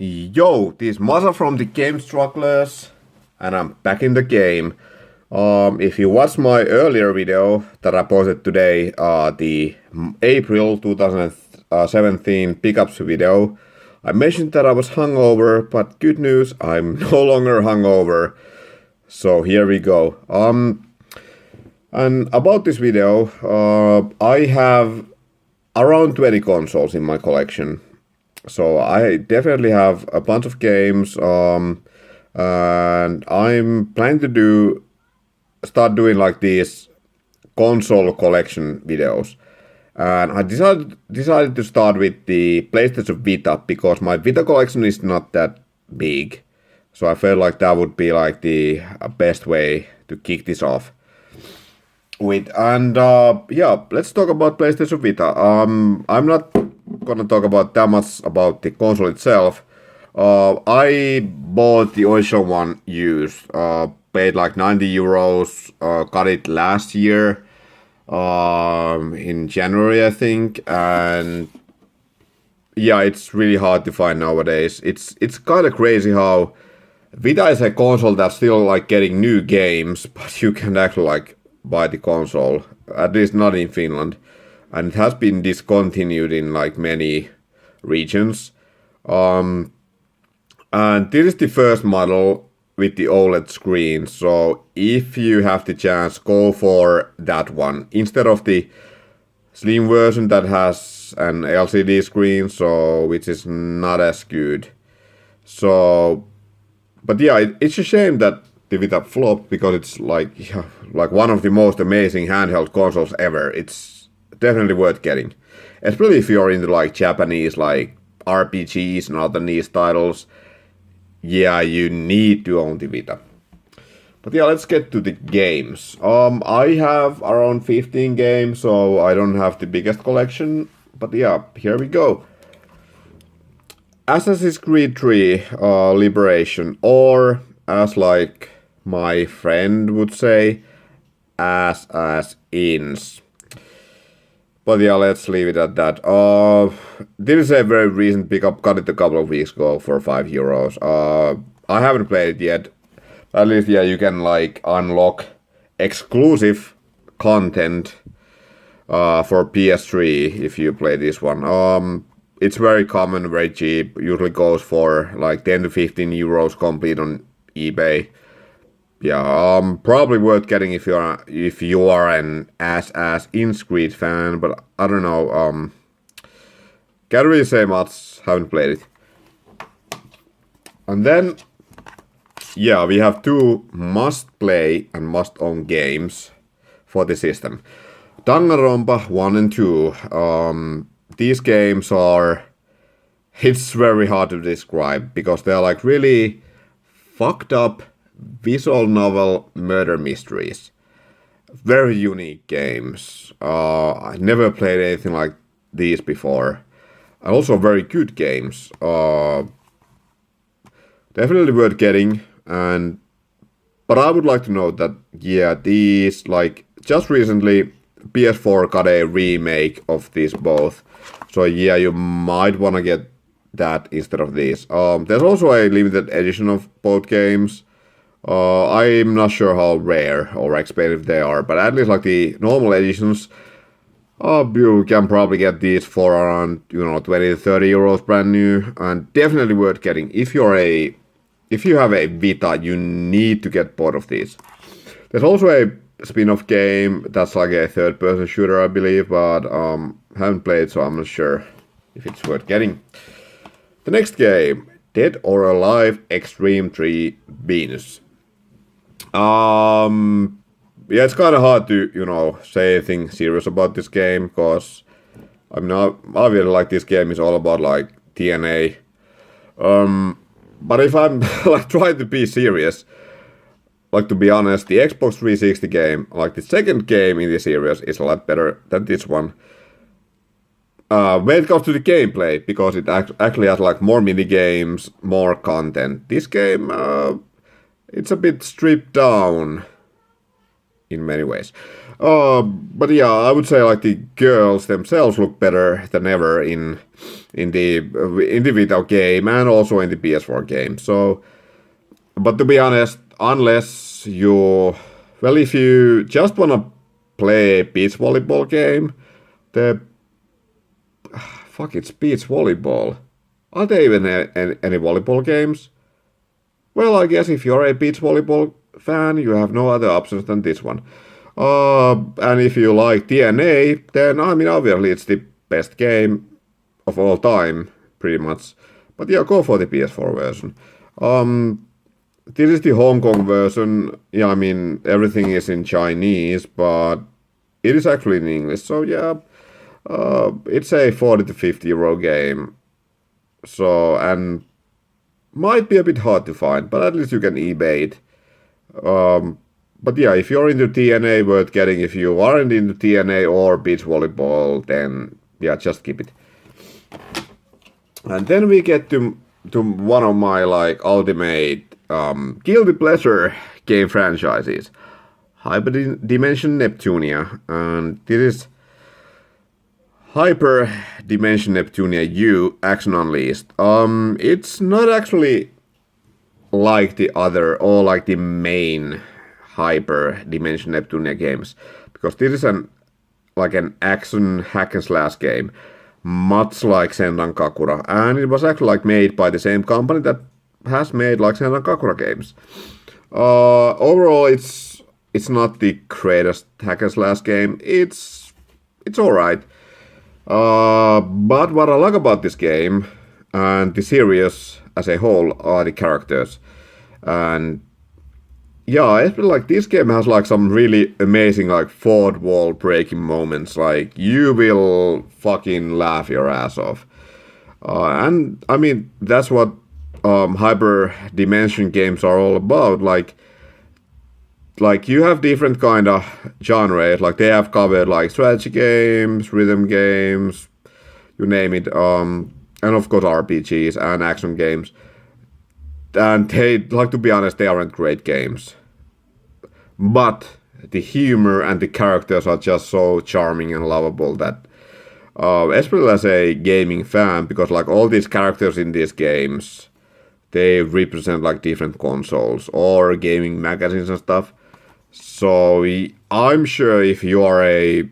Yo, this is Masa from the Game Strugglers, and I'm back in the game. If you watched my earlier video that I posted today, the April 2017 pickups video, I mentioned that I was hungover, but good news, I'm no longer hungover. So here we go. And about this video, I have around 20 consoles in my collection. So I definitely have a bunch of games, and I'm planning to start doing like these console collection videos. And I decided to start with the PlayStation Vita because my Vita collection is not that big. So I felt like that would be like the best way to kick this off with. And yeah, let's talk about PlayStation Vita. I'm not gonna talk about that much about the console itself. I bought the original one used. Paid like 90 euros. Got it last year, in January, I think. And yeah, it's really hard to find nowadays. It's kind of crazy how Vita is a console that's still like getting new games, but you can actually like buy the console. At least not in Finland. And it has been discontinued in like many regions. And this is the first model with the OLED screen. So if you have the chance, go for that one instead of the slim version that has an LCD screen, so which is not as good. So, but yeah, it's a shame that the Vita flopped because it's like one of the most amazing handheld consoles ever. It's definitely worth getting, especially if you're into like Japanese like RPGs and other niche titles. Yeah, you need to own the Vita. But yeah, let's get to the games. I have around 15 games, so I don't have the biggest collection. But yeah, here we go. Assassin's Creed 3 Liberation, or as like my friend would say, As-ins. But yeah, let's leave it at that. This is a very recent pickup. Got it a couple of weeks ago for 5 euros. I haven't played it yet. At least, yeah, you can like unlock exclusive content for PS3 if you play this one. It's very common, very cheap. Usually goes for like 10 to 15 euros complete on eBay. Yeah, probably worth getting if you are an Assassin's Creed fan, but I don't know. Can't really say much. Haven't played it. And then, yeah, we have two must-play and must-own games for the system. Danganronpa 1 and 2. These games are. It's very hard to describe because they're like really fucked up visual novel murder mysteries. Very unique games. I never played anything like these before. And also very good games. Definitely worth getting. But I would like to note that, yeah, these, like, just recently PS4 got a remake of these both. So yeah, you might want to get that instead of these. There's also a limited edition of both games. I'm not sure how rare or expensive they are, but at least like the normal editions, you can probably get these for around 20 to 30 euros brand new, and definitely worth getting. If you have a Vita, you need to get both of these. There's also a spin-off game that's like a third-person shooter, I believe, but haven't played, so I'm not sure if it's worth getting. The next game, Dead or Alive Xtreme 3 Venus. Yeah, it's kind of hard to, say anything serious about this game, because obviously, like, this game is all about, like, TNA. But if I'm, like, trying to be serious, like, to be honest, the Xbox 360 game, like, the second game in the series is a lot better than this one. When it comes to the gameplay, because it actually has, like, more mini games, more content. This game, it's a bit stripped down. in many ways. But yeah, I would say like the girls themselves look better than ever in the Vita game and also in the PS4 game. So, but to be honest, unless you, well, if you just wanna play a beach volleyball game, the fuck, it's beach volleyball. Are there even any volleyball games? Well, I guess if you're a beach volleyball fan, you have no other options than this one. And if you like TNA, then I mean, obviously it's the best game of all time, pretty much. But yeah, go for the PS4 version. This is the Hong Kong version. Yeah, I mean, everything is in Chinese, but it is actually in English. So yeah, it's a 40 to 50 euro game. So, and might be a bit hard to find, but at least you can eBay it. But yeah, if you're into TNA, worth getting. If you aren't into TNA or beach volleyball, then yeah, just keep it. And then we get to one of my like ultimate guilty pleasure game franchises, Hyper Dimension Neptunia, and this is Hyper Dimension Neptunia U Action Unleashed. It's not actually like the other or like the main Hyper Dimension Neptunia games, because this is an action hack and slash game, much like Senran Kakura, and it was actually like made by the same company that has made like Senran Kakura games. Overall, it's not the greatest hack and slash game. It's alright. But what I like about this game and the series as a whole are the characters. And yeah, I feel like this game has like some really amazing like fourth wall breaking moments. Like you will fucking laugh your ass off. And I mean, that's what hyper dimension games are all about. Like you have different kind of genres. Like they have covered like strategy games, rhythm games, you name it. And of course RPGs and action games. And they, like, to be honest, they aren't great games. But the humor and the characters are just so charming and lovable that, especially as a gaming fan, because like all these characters in these games, they represent like different consoles or gaming magazines and stuff. So I'm sure if you are a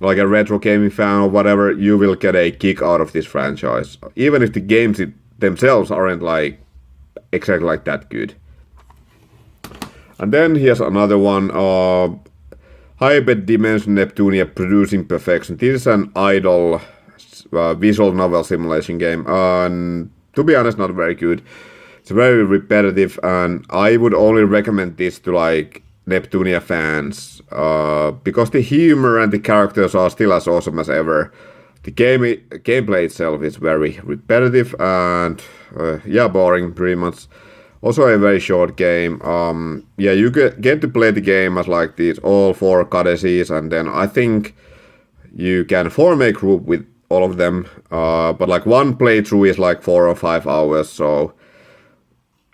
retro gaming fan or whatever, you will get a kick out of this franchise, even if the games themselves aren't like exactly like that good. And then here's another one, Hyper Dimension Neptunia Producing Perfection. This is an idle visual novel simulation game, and to be honest, not very good. It's very repetitive, and I would only recommend this to like Neptunia fans, because the humor and the characters are still as awesome as ever. The gameplay itself is very repetitive and boring pretty much. Also a very short game. You get to play the game as like these all 4 goddesses, and then I think you can form a group with all of them. But like one playthrough is like 4 or 5 hours, so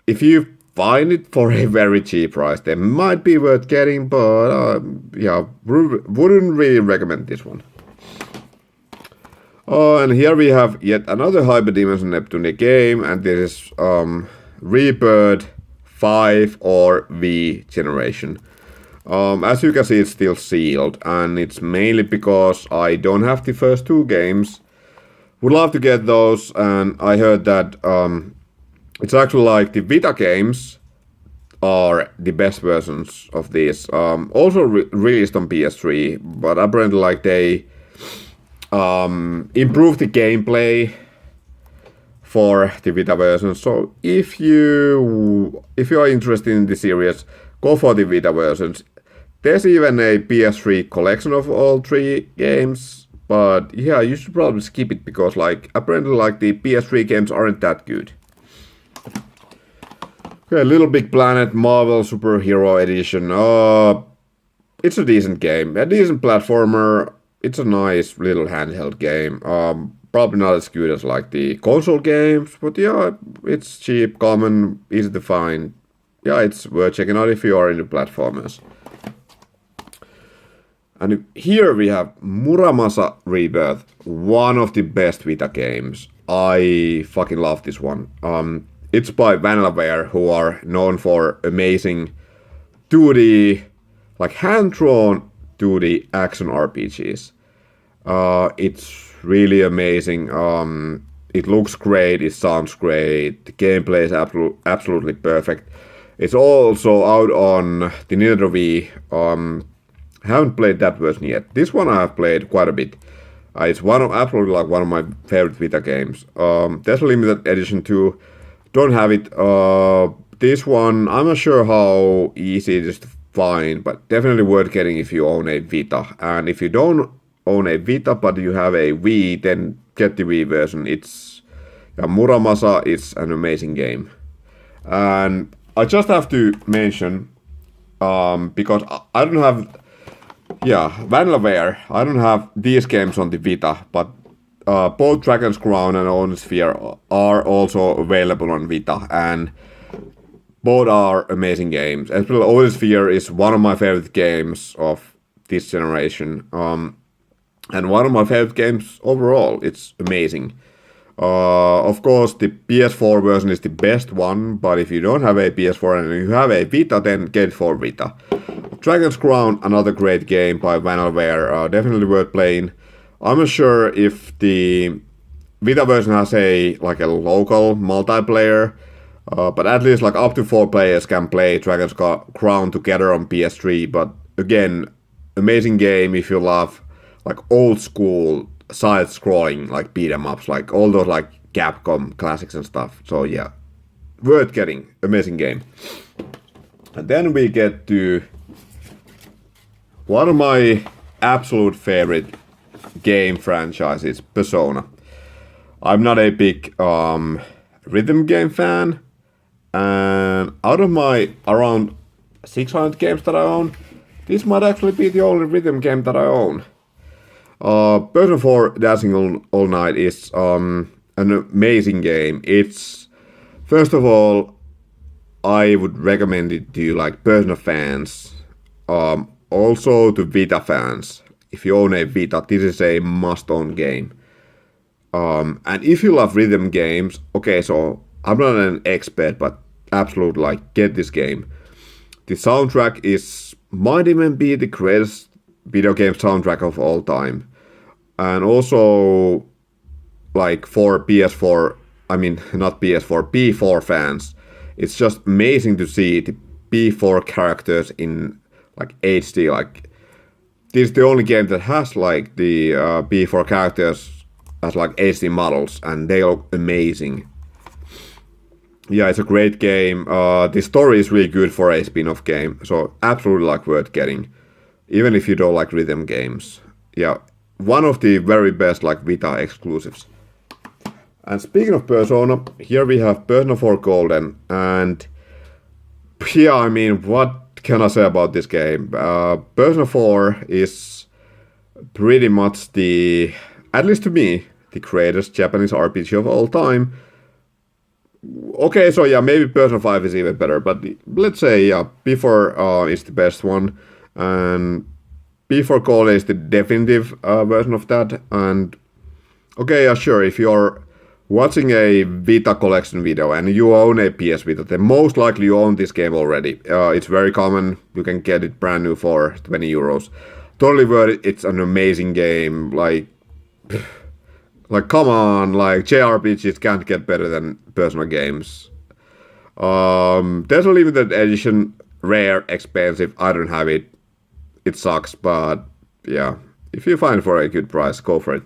if you find it for a very cheap price, they might be worth getting, but wouldn't really recommend this one. And here we have yet another Hyper Dimension Neptunia game, and this is Rebirth 5 or V generation. As you can see, it's still sealed, and it's mainly because I don't have the first 2 games. Would love to get those, and I heard that it's actually like the Vita games are the best versions of these. Also released on PS3, but apparently like they improve the gameplay for the Vita version. So if you are interested in the series, go for the Vita versions. There's even a PS3 collection of all 3 games, but yeah, you should probably skip it because like apparently like the PS3 games aren't that good. Okay, Little Big Planet Marvel Superhero Edition. It's a decent game, a decent platformer. It's a nice little handheld game. Probably not as good as like the console games, but yeah, it's cheap, common, easy to find. Yeah, it's worth checking out if you are into platformers. And here we have Muramasa Rebirth, one of the best Vita games. I fucking love this one. It's by Vanillaware, who are known for amazing 2D, like hand-drawn 2D action RPGs. It's really amazing. It looks great, it sounds great, the gameplay is absolutely perfect. It's also out on the Nintendo Wii. Haven't played that version yet. This one I have played quite a bit. It's absolutely like one of my favorite Vita games. There's a limited edition too. Don't have it. This one, I'm not sure how easy it is to find, but definitely worth getting if you own a Vita. And if you don't own a Vita but you have a Wii, then get the Wii version. Muramasa is an amazing game. And I just have to mention, because I don't have, Vanillaware, I don't have these games on the Vita, but both Dragon's Crown and Own Sphere are also available on Vita, and both are amazing games. Especially Own Sphere is one of my favorite games of this generation, and one of my favorite games overall. It's amazing. Of course, the PS4 version is the best one, but if you don't have a PS4 and you have a Vita, then get it for Vita. Dragon's Crown, another great game by Vanillaware, definitely worth playing. I'm not sure if the Vita version has a local multiplayer, but at least like up to 4 players can play Dragon's Crown together on PS3. But again, amazing game if you love like old school side-scrolling like beat 'em ups, like all those like Capcom classics and stuff. So yeah, worth getting. Amazing game. And then we get to one of my absolute favorite game franchises, Persona. I'm not a big rhythm game fan, and out of my around 600 games that I own, this might actually be the only rhythm game that I own. Persona 4 Dancing All Night is an amazing game. It's, first of all, I would recommend it to like Persona fans, also to Vita fans. If you own a Vita, this is a must-own game. And if you love rhythm games, okay, so I'm not an expert, but absolutely like get this game. The soundtrack might even be the greatest video game soundtrack of all time. And also, like for PS4, I mean, not PS4, P4 fans, it's just amazing to see the P4 characters in like HD. Like, this is the only game that has like the P4 characters as like HD models, and they look amazing. Yeah, it's a great game. The story is really good for a spin-off game, so absolutely like worth getting, even if you don't like rhythm games. Yeah, one of the very best like Vita exclusives. And speaking of Persona, here we have Persona 4 Golden, and yeah, I mean, what can I say about this game? Persona 4 is pretty much at least to me, the greatest Japanese RPG of all time. Okay, so yeah, maybe Persona 5 is even better, but let's say, yeah, P4 is the best one, and P4 Golden is the definitive version of that. And okay, yeah, sure, if you're watching a Vita collection video and you own a PS Vita, then most likely you own this game already. It's very common, you can get it brand new for 20 euros. Totally worth it, it's an amazing game, like come on, like JRPGs can't get better than Persona games. There's a limited edition, rare, expensive, I don't have it. It sucks, but yeah, if you find it for a good price, go for it.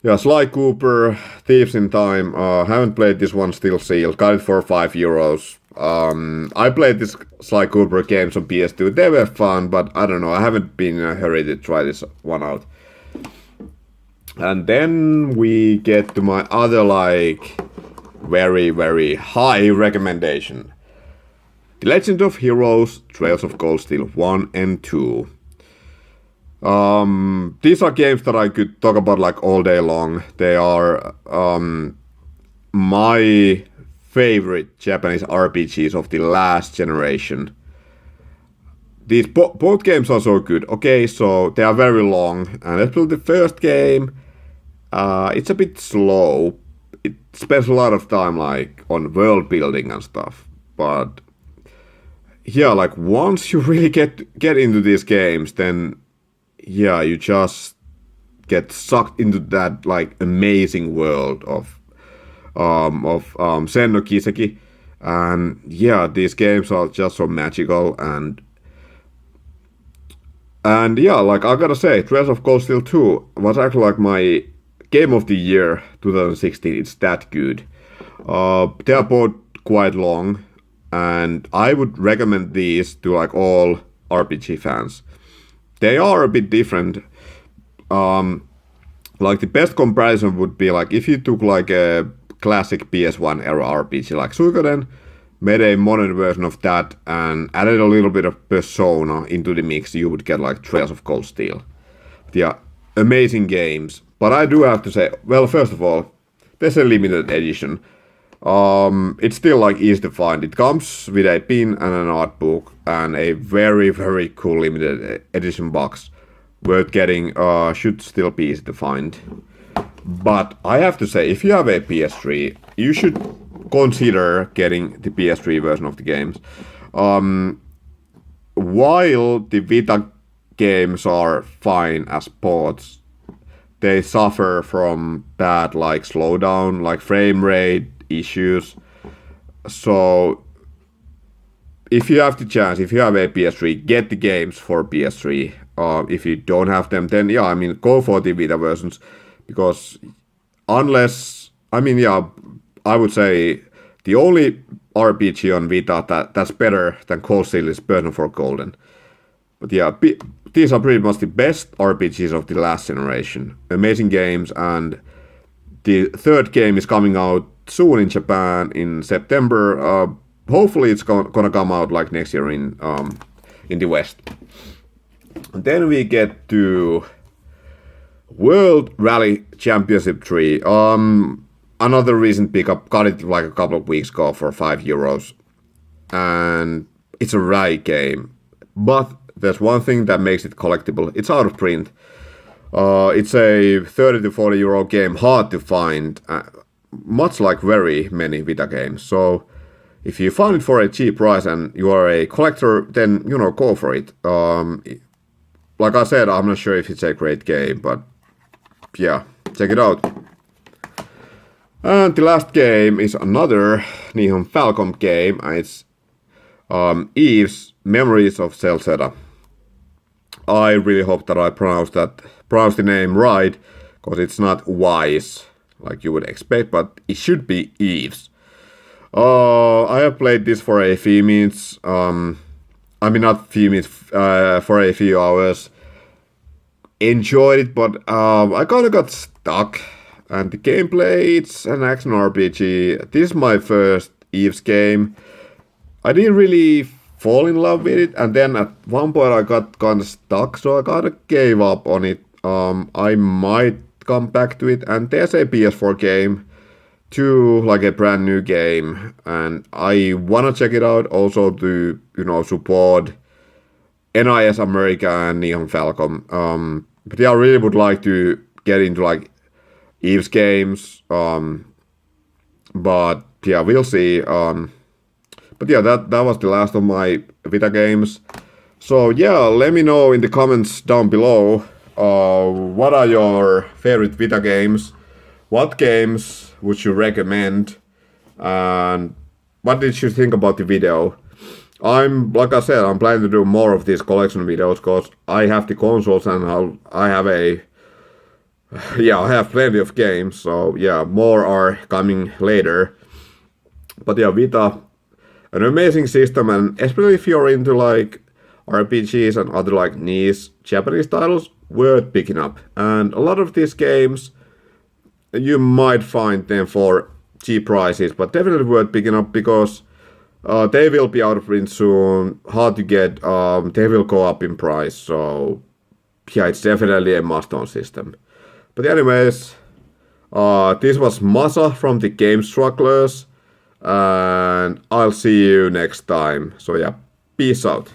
Yeah, Sly Cooper, Thieves in Time, haven't played this one, still sealed, got it for 5 euros. I played this Sly Cooper games on PS2, they were fun, but I don't know, I haven't been in a hurry to try this one out. And then we get to my other like very, very high recommendation. The Legend of Heroes, Trails of Cold Steel 1 and 2. These are games that I could talk about like all day long. They are my favorite Japanese RPGs of the last generation. these both games are so good. Okay, so they are very long, and especially the first game, it's a bit slow. It spends a lot of time like on world building and stuff. But yeah, like once you really get into these games, then yeah, you just get sucked into that like amazing world of Senno Kiseki. And yeah, these games are just so magical and yeah, like I gotta say, Trails of Cold Steel 2 was actually like my game of the year 2016. It's that good. They are both quite long, and I would recommend these to like all RPG fans. They are a bit different. Like the best comparison would be like if you took like a classic PS1 era RPG like Suikoden, made a modern version of that and added a little bit of Persona into the mix, you would get like Trails of Cold Steel. Yeah, amazing games. But I do have to say, well, first of all, there's a limited edition. It's still like easy to find. It comes with a pin and an art book and a very, very cool limited edition box. Worth getting, should still be easy to find. But I have to say, if you have a PS3, you should consider getting the PS3 version of the games. While the Vita games are fine as ports, they suffer from bad like slowdown, like frame rate issues. So if you have the chance, if you have a PS3, get the games for PS3. If you don't have them, then yeah, I mean, go for the Vita versions, because unless, I mean, yeah, I would say the only RPG on Vita that's better than Cold Steel is Persona 4 Golden. But yeah, these are pretty much the best RPGs of the last generation. Amazing games, and the third game is coming out soon in Japan in September. Hopefully it's gonna come out like next year in the West. And then we get to World Rally Championship 3. Another recent pickup, got it like a couple of weeks ago for €5. And it's a rally game. But there's one thing that makes it collectible. It's out of print. It's a 30 to 40 euro game, hard to find, much like very many Vita games. So if you find it for a cheap price and you are a collector, then, you know, go for it. Like I said, I'm not sure if it's a great game, but yeah, check it out. And the last game is another Nihon Falcom game, and it's Eve's Memories of Celceta. I really hope that I pronounced the name right, because it's not Wise like you would expect, but it should be Eve's. I have played this for a few minutes. I mean, not few minutes, for a few hours. Enjoyed it, but I kind of got stuck. And the gameplay, it's an action RPG. This is my first Eve's game. I didn't really fall in love with it, and then at one point I got kind of stuck, so I kind of gave up on it. I might come back to it, and there's a PS4 game too, like a brand new game, and I wanna check it out also to, you know, support NIS America and Nihon Falcom. But yeah, I really would like to get into like Eve's games, but yeah, we'll see. But yeah, that was the last of my Vita games. So yeah, let me know in the comments down below, what are your favorite Vita games? What games would you recommend? And what did you think about the video? Like I said, I'm planning to do more of these collection videos, because I have the consoles and I have I have plenty of games, so yeah, more are coming later. But yeah, Vita, an amazing system, and especially if you're into like RPGs and other like niche Japanese titles, worth picking up. And a lot of these games, you might find them for cheap prices, but definitely worth picking up, because they will be out of print soon, hard to get, they will go up in price, so yeah, it's definitely a must-own system. But anyways, this was Masa from the Game Strugglers, and I'll see you next time. So yeah, peace out.